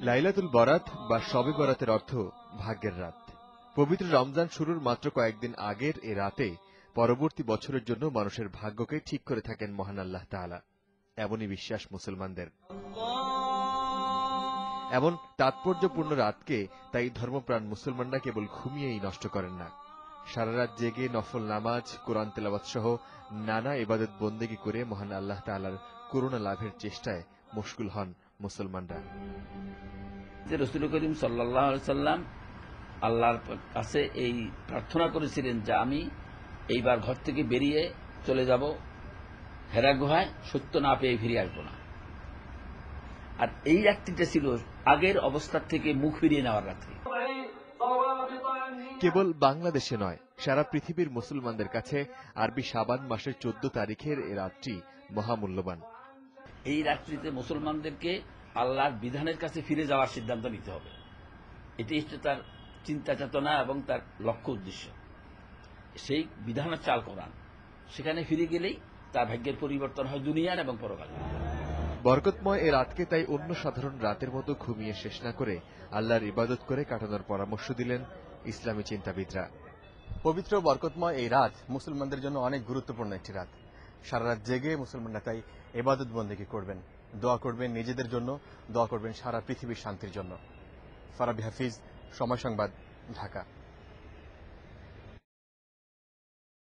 লাইলাতুল বরাত বা শবে বরাতের অর্থ ভাগ্যের রাত। পবিত্র রমজান শুরুর মাত্র কয়েকদিন আগের এ রাতে পরবর্তী বছরের জন্য মানুষের ভাগ্যকে ঠিক করে থাকেন মহান আল্লাহ তাআলা। এমনই বিশ্বাস মুসলমানদের। এমন তাৎপর্যপূর্ণ রাতকে তাই ধর্মপ্রাণ মুসলমানরা কেবল ঘুমিয়েই নষ্ট করেন না, সারা রাত জেগে নফল নামাজ, কোরআন তেলাওয়াত সহ নানা ইবাদত বন্দেগী করে মহান আল্লাহ তাআলার করুণা লাভের চেষ্টায় মশগুল হন মুসলমানরা। রাসূল করিম সাল্লাল্লাহু আলাইহি সাল্লাম আল্লাহর কাছে এই প্রার্থনা করেছিলেন যে আমি এইবার ঘর থেকে বেরিয়ে চলে যাব হেরা গুহায়, সত্য না পেয়ে ফিরে আসব না। আর এই রাত্রিটা ছিল আগের অবস্থার থেকে মুখ ফিরিয়ে নেওয়ার রাত্রি। কেবল বাংলাদেশে নয়, সারা পৃথিবীর মুসলমানদের কাছে আরবি শাবান মাসের 14 তারিখের এ রাতটি মহামূল্যবান। এই রাত্রিতে মুসলমানদেরকে আল্লাহর বিধানের কাছে ফিরে যাওয়ার সিদ্ধান্ত নিতে হবে। এটি হচ্ছে তার চিন্তা চেতনা এবং তার লক্ষ্য উদ্দেশ্য। সেই বিধানের চাল কোরআন, সেখানে ফিরে গেলেই তার ভাগ্যের পরিবর্তন হয় দুনিয়ার এবং পরকালে। বরকতময় এ রাতকে তাই অন্য সাধারণ রাতের মতো ঘুমিয়ে শেষ না করে আল্লাহর ইবাদত করে কাটানোর পরামর্শ দিলেন ইসলামী চিন্তাবিদরা। পবিত্র বরকতময় এই রাত মুসলমানদের জন্য অনেক গুরুত্বপূর্ণ একটি রাত। সারা রাত জেগে মুসলমানরা তাই ইবাদত বন্দেগী করবেন, দোয়া করবেন নিজেদের জন্য, দোয়া করবেন সারা পৃথিবীর শান্তির জন্য। ফারাবী হাফিজ, সময় সংবাদ, ঢাকা।